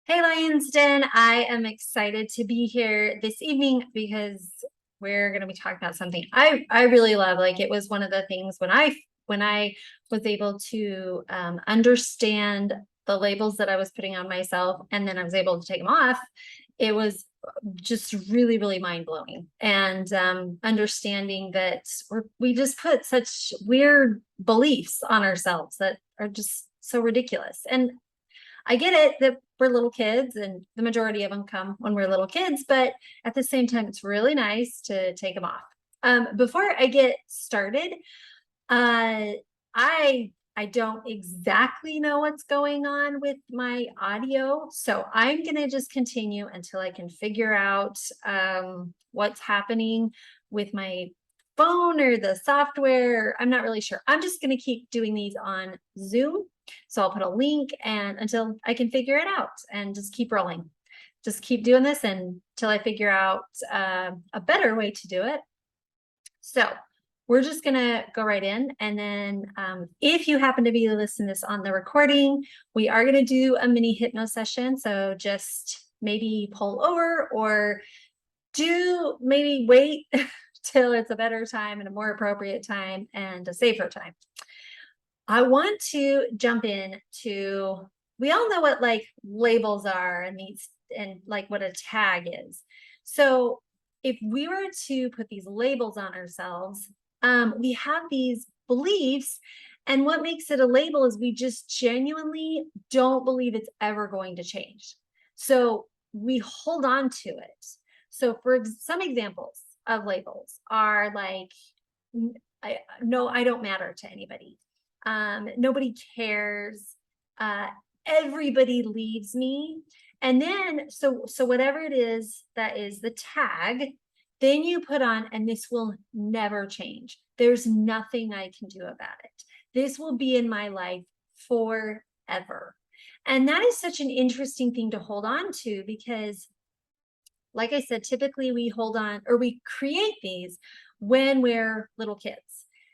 Hey, Lions Den. I am excited to be here this evening because we're going to be talking about something I really love. Like it was one of the things when I was able to understand the labels that I was putting on myself, and then I was able to take them off. It was just really mind blowing, and understanding that we just put such weird beliefs on ourselves that are just so ridiculous. And I get it that we're little kids and the majority of them come when we're little kids, but at the same time, it's really nice to take them off. Before I get started, uh, I don't exactly know what's going on with my audio, so I'm gonna just continue until I can figure out what's happening with my phone or the software. I'm not really sure. I'm just gonna keep doing these on Zoom. So I'll put a link and until I can figure it out and just keep rolling. Just keep doing this until I figure out a better way to do it. So we're just gonna go right in. And then if you happen to be listening to this on the recording, we are gonna do a mini hypno session. So just maybe pull over or maybe wait till it's a better time and a more appropriate time and a safer time. I want to jump in to, we all know what like labels are and these and like what a tag is. So if we were to put these labels on ourselves, we have these beliefs, and what makes it a label is we just genuinely don't believe it's ever going to change. So we hold on to it. So for some examples of labels are like, no, I don't matter to anybody. Nobody cares. Uh, Everybody leaves me. And then, so whatever it is that is the tag, then you put on, and this will never change. There's nothing I can do about it. This will be in my life forever. And that is such an interesting thing to hold on to because, like I said, typically we hold on or we create these when we're little kids.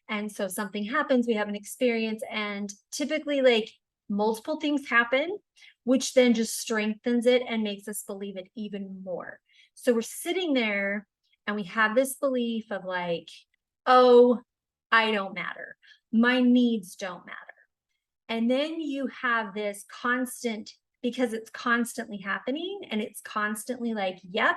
And so something happens, we have an experience, and typically, like, multiple things happen, which then just strengthens it and makes us believe it even more. So we're sitting there and we have this belief of like, oh, I don't matter. My needs don't matter. And then you have this constant, because it's constantly happening and it's constantly like, yep,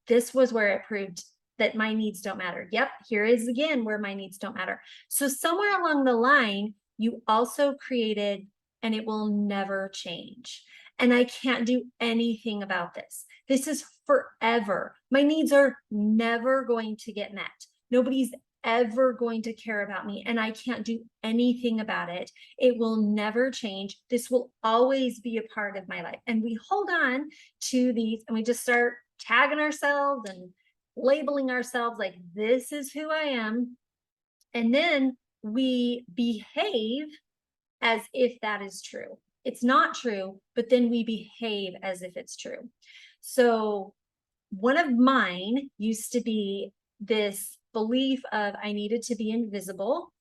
this was where it proved that my needs don't matter. Yep, here is again where my needs don't matter. So somewhere along the line, you also created, and it will never change. And I can't do anything about this. This is forever. My needs are never going to get met. Nobody's ever going to care about me, and I can't do anything about it. It will never change. This will always be a part of my life. And we hold on to these and we just start tagging ourselves and labeling ourselves like, this is who I am. And then we behave as if that is true. It's not true, but then we behave as if it's true. So one of mine used to be this belief of I needed to be invisible.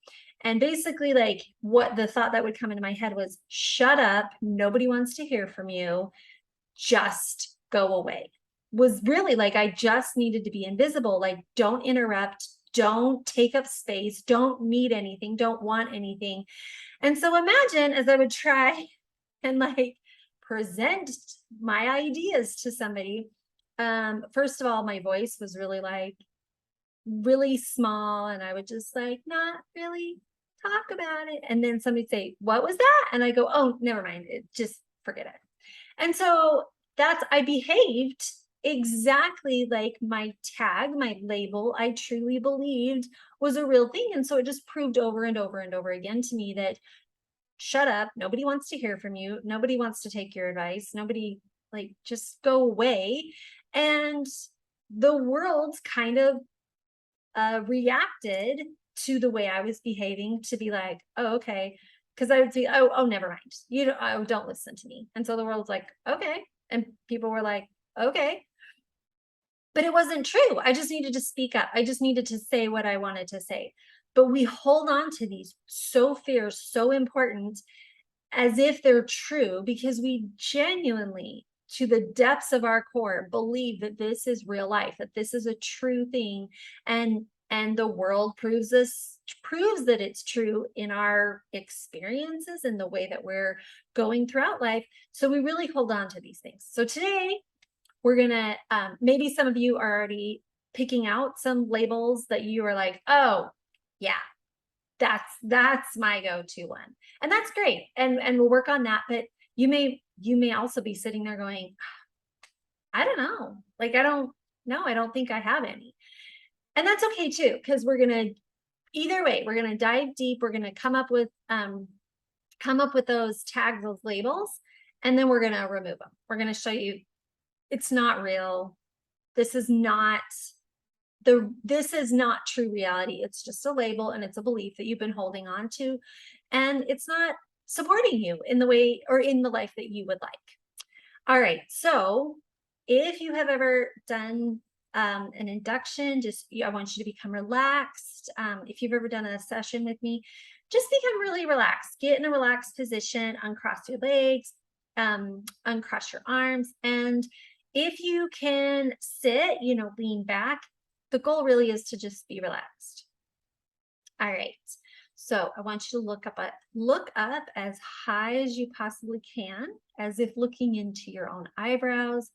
And basically, like, what the thought that would come into my head was, shut up, nobody wants to hear from you, just go away. Was really like, I just needed to be invisible. Like, don't interrupt, don't take up space, don't need anything, don't want anything. And so imagine as I would try and like present my ideas to somebody, first of all, my voice was really like really small, and I would just like not really talk about it. And then somebody'd say, what was that? And I go, oh, never mind, it just forget it. And so that's, I behaved exactly like my tag, my label, I truly believed was a real thing. And so it just proved over and over and over again to me that shut up, nobody wants to hear from you, nobody wants to take your advice, nobody, like, just go away. And the world kind of reacted to the way I was behaving to be like, oh, okay. Because I would say, oh, never mind. You don't, oh, don't listen to me. And so the world's like, okay. And people were like, okay. But it wasn't true. I just needed to speak up. I just needed to say what I wanted to say. But we hold on to these so fierce, so important, as if they're true, because we genuinely to the depths of our core believe that this is real life, that this is a true thing, and the world proves that it's true in our experiences and the way that we're going throughout life. So we really hold on to these things. So today we're gonna maybe some of you are already picking out some labels that you are like, oh yeah, that's my go-to one, and that's great, and we'll work on that. But you may also be sitting there going, I don't know, like I don't know, I don't think I have any. And that's okay too, because we're gonna either way, we're gonna dive deep, we're gonna come up with those tags, those labels, and then we're gonna remove them. We're gonna show you it's not real. This is not this is not true reality. It's just a label and it's a belief that you've been holding on to, and it's not supporting you in the way or in the life that you would like. All right. So if you have ever done an induction, I want you to become relaxed. If you've ever done a session with me, just become really relaxed. Get in a relaxed position, uncross your legs, uncross your arms. And if you can sit, lean back, the goal really is to just be relaxed. All right. So I want you to look up as high as you possibly can, as if looking into your own eyebrows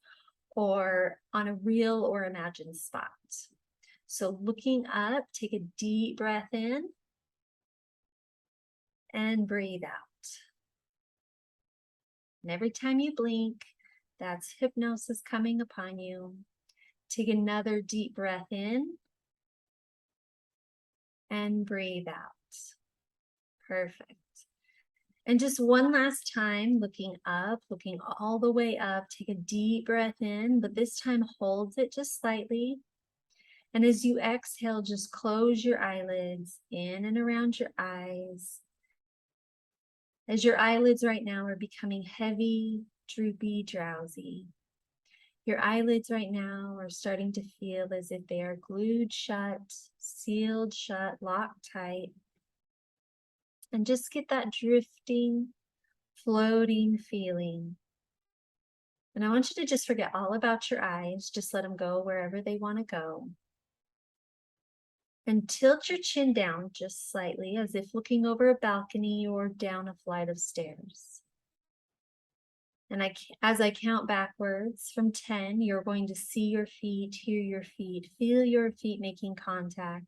or on a real or imagined spot. So looking up, take a deep breath in and breathe out. And every time you blink, that's hypnosis coming upon you. Take another deep breath in and breathe out. Perfect. And just one last time, looking up, looking all the way up, take a deep breath in, but this time hold it just slightly. And as you exhale, just close your eyelids in and around your eyes. As your eyelids right now are becoming heavy, droopy, drowsy. Your eyelids right now are starting to feel as if they are glued shut, sealed shut, locked tight. And just get that drifting, floating feeling. And I want you to just forget all about your eyes. Just let them go wherever they want to go. And tilt your chin down just slightly, as if looking over a balcony or down a flight of stairs. And as I count backwards from 10, you're going to see your feet, hear your feet, feel your feet making contact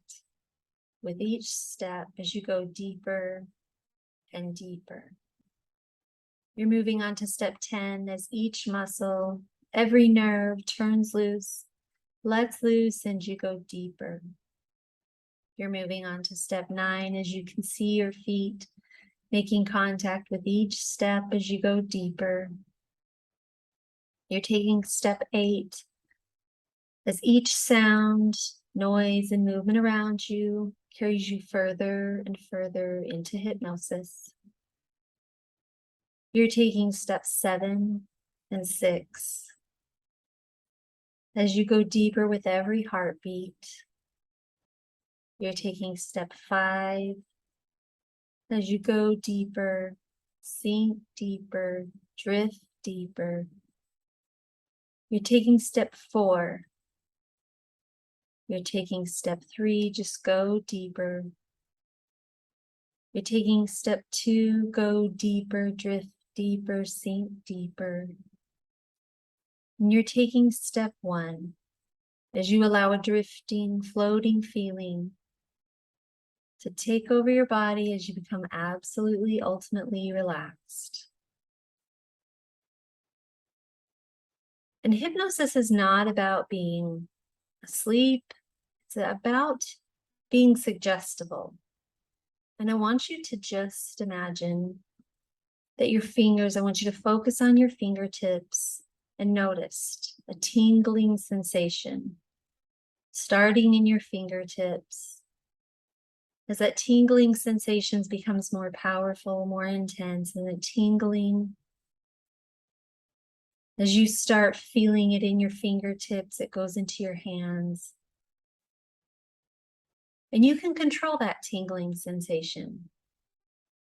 with each step as you go deeper and deeper. You're moving on to step 10 as each muscle, every nerve turns loose, lets loose, and you go deeper. You're moving on to step 9 as you can see your feet making contact with each step as you go deeper. You're taking step 8 as each sound, noise, and movement around you carries you further and further into hypnosis. You're taking steps 7 and 6 as you go deeper with every heartbeat. You're taking step 5 as you go deeper, sink deeper, drift deeper. You're taking step 4. You're taking step 3, just go deeper. You're taking step 2, go deeper, drift deeper, sink deeper. And you're taking step 1 as you allow a drifting, floating feeling to take over your body as you become absolutely, ultimately relaxed. And hypnosis is not about being asleep. It's about being suggestible. And I want you to just imagine that your fingers, I want you to focus on your fingertips and notice a tingling sensation starting in your fingertips. As that tingling sensation becomes more powerful, more intense, and the tingling, as you start feeling it in your fingertips, it goes into your hands. And you can control that tingling sensation.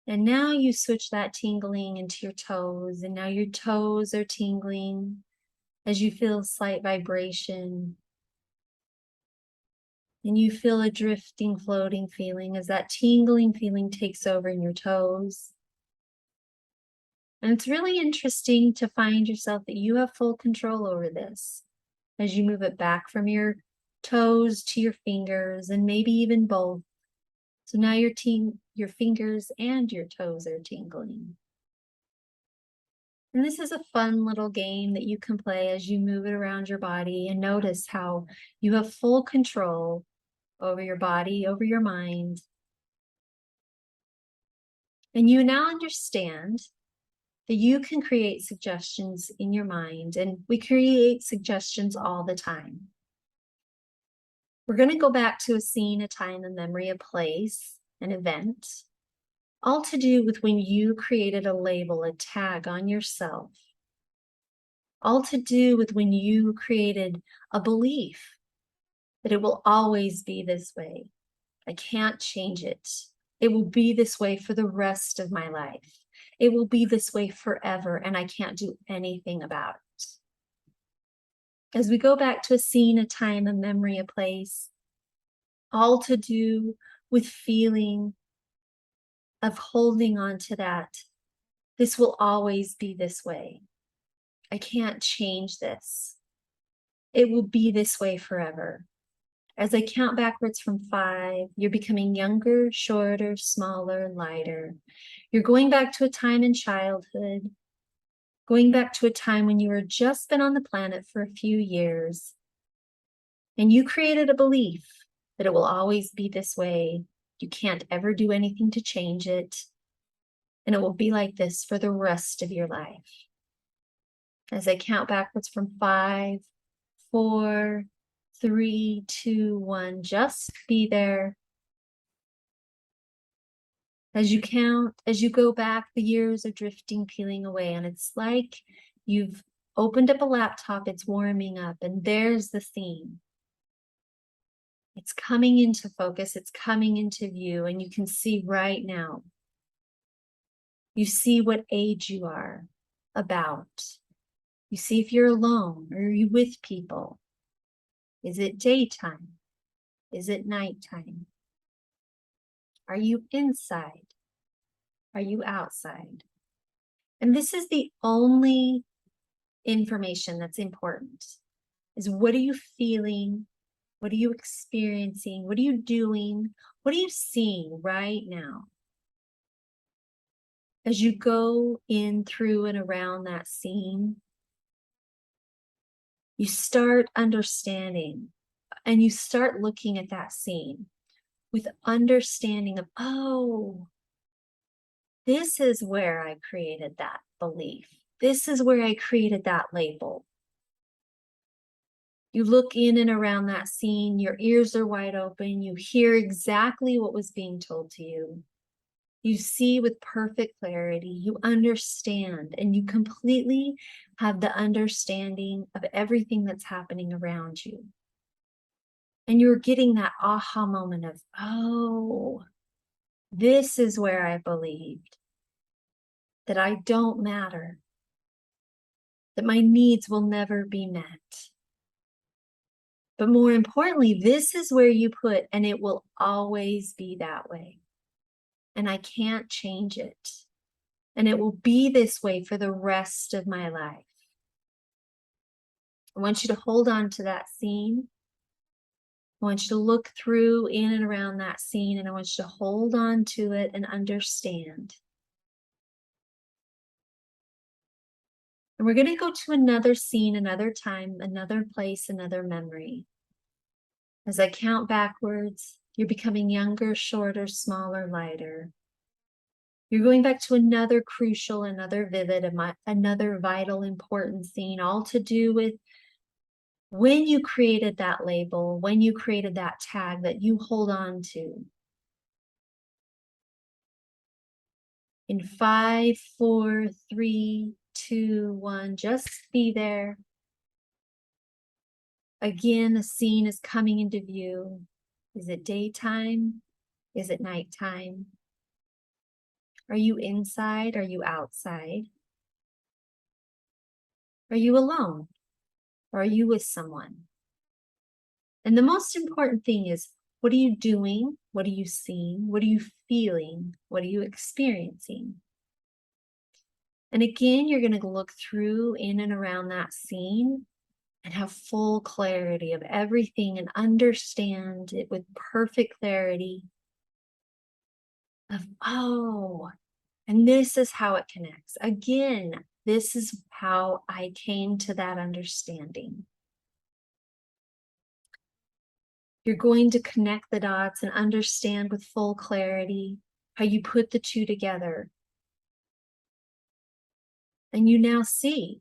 And now you switch that tingling into your toes, and now your toes are tingling. as you feel slight vibration, and you feel a drifting, floating feeling as that tingling feeling takes over in your toes. And it's really interesting to find yourself that you have full control over this as you move it back from your toes to your fingers and maybe even both. So now your fingers and your toes are tingling. And this is a fun little game that you can play as you move it around your body and notice how you have full control over your body, over your mind. And you now understand that you can create suggestions in your mind, and we create suggestions all the time. We're going to go back to a scene, a time, a memory, a place, an event, all to do with when you created a label, a tag on yourself, all to do with when you created a belief that it will always be this way. I can't change it. It will be this way for the rest of my life. It will be this way forever, and I can't do anything about it. As we go back to a scene, a time, a memory, a place, all to do with feeling of holding on to that. This will always be this way. I can't change this. It will be this way forever. As I count backwards from 5, you're becoming younger, shorter, smaller, lighter. You're going back to a time in childhood, going back to a time when you were just been on the planet for a few years, and you created a belief that it will always be this way. You can't ever do anything to change it, and it will be like this for the rest of your life. As I count backwards from 5, 4, 3, 2, 1, just be there. As you count, as you go back, the years are drifting, peeling away, and it's like you've opened up a laptop, it's warming up, and there's the theme. It's coming into focus, it's coming into view, and you can see right now. You see what age you are about. You see if you're alone or are you with people. Is it daytime? Is it nighttime? Are you inside? Are you outside? And this is the only information that's important, is what are you feeling? What are you experiencing? What are you doing? What are you seeing right now? As you go in, through, and around that scene, you start understanding and you start looking at that scene with understanding of, oh, this is where I created that belief. This is where I created that label. You look in and around that scene, your ears are wide open, you hear exactly what was being told to you. You see with perfect clarity, you understand, and you completely have the understanding of everything that's happening around you. And you're getting that aha moment of, oh, this is where I believed that I don't matter, that my needs will never be met. But more importantly, this is where you put, and it will always be that way. And I can't change it. And it will be this way for the rest of my life. I want you to hold on to that scene. I want you to look through, in and around that scene, and I want you to hold on to it and understand. And we're going to go to another scene, another time, another place, another memory. As I count backwards, you're becoming younger, shorter, smaller, lighter. You're going back to another crucial, another vivid, another vital, important scene, all to do with when you created that label, when you created that tag that you hold on to. In 5, 4, 3, 2, 1, just be there. Again, the scene is coming into view. Is it daytime? Is it nighttime? Are you inside? Are you outside? Are you alone? Or are you with someone? And the most important thing is, what are you doing? What are you seeing? What are you feeling? What are you experiencing? And again, you're going to look through, in and around that scene and have full clarity of everything and understand it with perfect clarity of, oh, and this is how it connects. Again, this is how I came to that understanding. You're going to connect the dots and understand with full clarity how you put the two together. And you now see.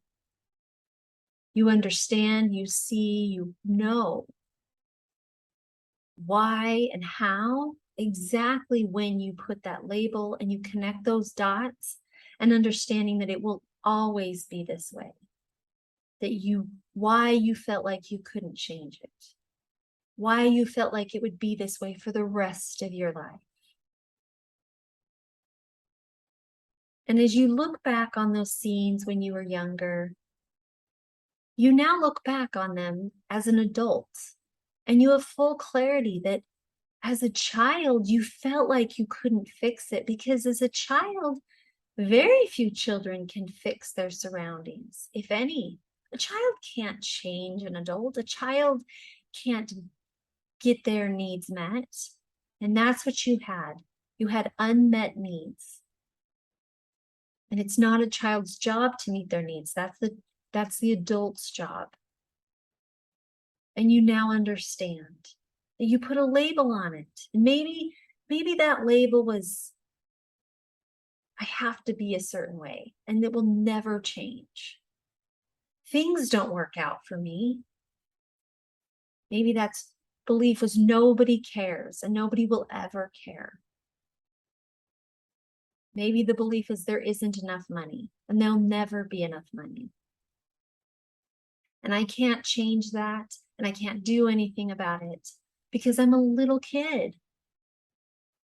You understand, you see, you know why and how, exactly when you put that label and you connect those dots, and understanding that it will always be this way. Why you felt like you couldn't change it. Why you felt like it would be this way for the rest of your life. And as you look back on those scenes when you were younger, you now look back on them as an adult, and you have full clarity that as a child, you felt like you couldn't fix it, because as a child, very few children can fix their surroundings, if any. A child can't change an adult. A child can't get their needs met. And that's what you had. You had unmet needs. And it's not a child's job to meet their needs. That's the adult's job. And you now understand that you put a label on it. And maybe that label was, I have to be a certain way, and it will never change. Things don't work out for me. Maybe that's belief was nobody cares and nobody will ever care. Maybe the belief is there isn't enough money and there'll never be enough money. And I can't change that, and I can't do anything about it because I'm a little kid.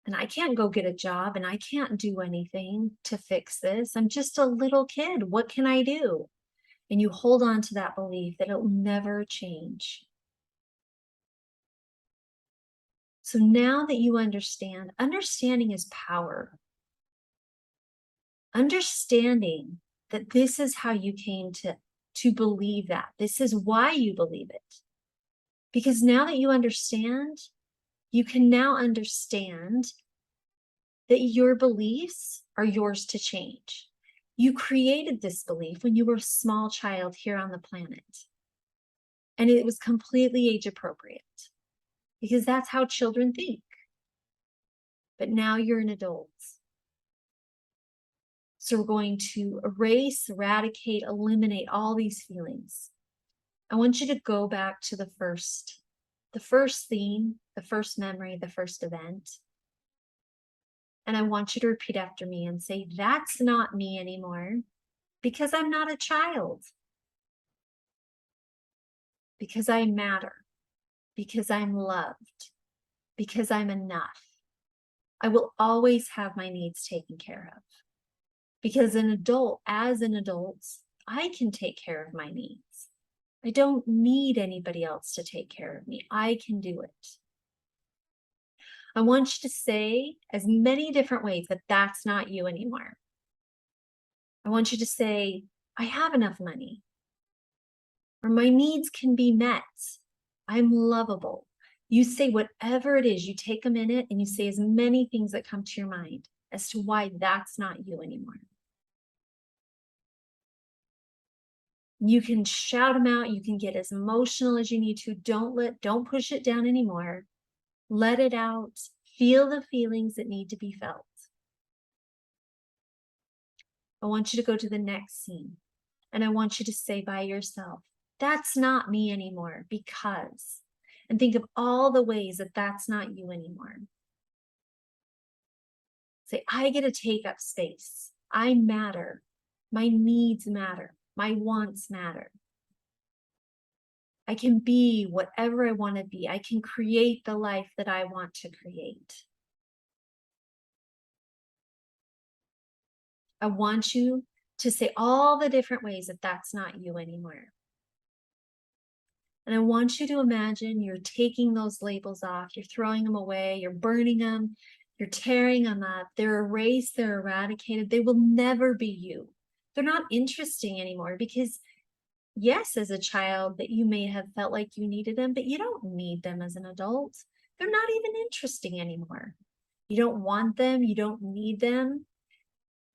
And I can't go get a job, and I can't do anything to fix this. I'm just a little kid. What can I do? And you hold on to that belief that it will never change. So now that you understand, understanding is power. Understanding that this is how you came to believe that. This is why you believe it. Because now that you understand, you can now understand that your beliefs are yours to change. You created this belief when you were a small child here on the planet. And it was completely age appropriate, because that's how children think. But now you're an adult. So we're going to erase, eradicate, eliminate all these feelings. I want you to go back to the first theme, the first memory, the first event. And I want you to repeat after me and say, that's not me anymore, because I'm not a child. Because I matter. Because I'm loved. Because I'm enough. I will always have my needs taken care of. Because as an adult, I can take care of my needs. I don't need anybody else to take care of me. I can do it. I want you to say as many different ways that that's not you anymore. I want you to say, I have enough money. Or my needs can be met. I'm lovable. You say whatever it is, you take a minute and you say as many things that come to your mind as to why that's not you anymore. You can shout them out. You can get as emotional as you need to. Don't push it down anymore. Let it out. Feel the feelings that need to be felt. I want you to go to the next scene, and I want you to say by yourself, that's not me anymore, because, and think of all the ways that that's not you anymore. Say, I get to take up space. I matter. My needs matter. My wants matter. I can be whatever I want to be. I can create the life that I want to create. I want you to say all the different ways that that's not you anymore. And I want you to imagine you're taking those labels off, you're throwing them away, you're burning them, you're tearing them up. They're erased, they're eradicated. They will never be you. They're not interesting anymore because, yes, as a child, that you may have felt like you needed them, but you don't need them as an adult. They're not even interesting anymore. You don't want them, you don't need them.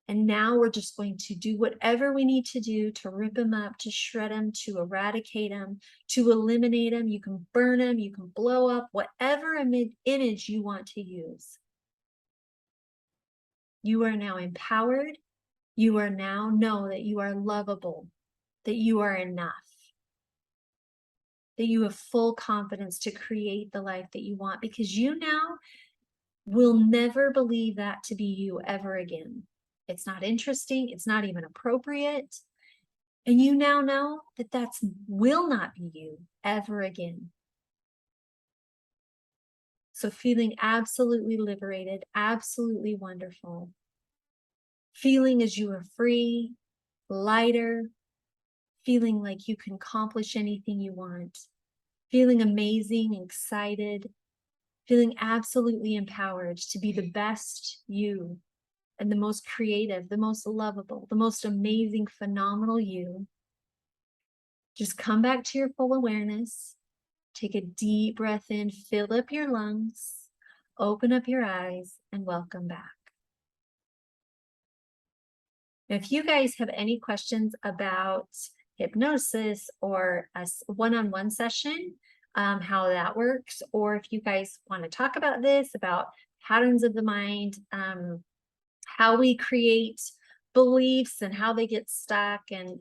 And now we're just going to do whatever we need to do to rip them up, to shred them, to eradicate them, to eliminate them. You can burn them, you can blow up whatever image you want to use. You are now empowered. You are now know that you are lovable, that you are enough, that you have full confidence to create the life that you want, because you now will never believe that to be you ever again. It's not interesting. It's not even appropriate. And you now know that that will not be you ever again. So feeling absolutely liberated, absolutely wonderful. Feeling as you are free, lighter, feeling like you can accomplish anything you want. Feeling amazing, excited, feeling absolutely empowered to be the best you, and the most creative, the most lovable, the most amazing, phenomenal you. Just come back to your full awareness. Take a deep breath in, fill up your lungs, open up your eyes, and welcome back. If you guys have any questions about hypnosis or a one-on-one session, how that works, or if you guys want to talk about this, about patterns of the mind, how we create beliefs and how they get stuck, and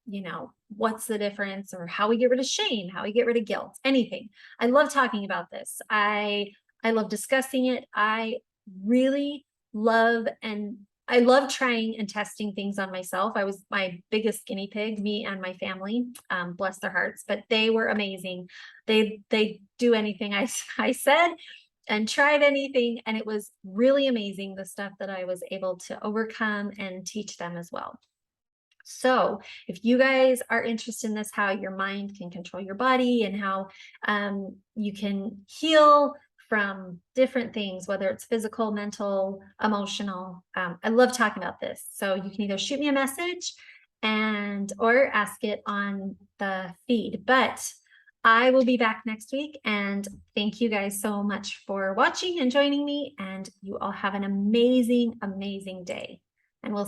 you know, what's the difference, or how we get rid of shame, how we get rid of guilt, anything. I love talking about this. I love discussing it. I really love, and I love trying and testing things on myself. I was my biggest guinea pig, me and my family, bless their hearts, but they were amazing. They do anything I said, and tried anything, and it was really amazing, the stuff that I was able to overcome and teach them as well. So if you guys are interested in this, how your mind can control your body, and how you can heal from different things, whether it's physical, mental, emotional, I love talking about this. So you can either shoot me a message or ask it on the feed. But I will be back next week, and thank you guys so much for watching and joining me, and you all have an amazing, amazing day.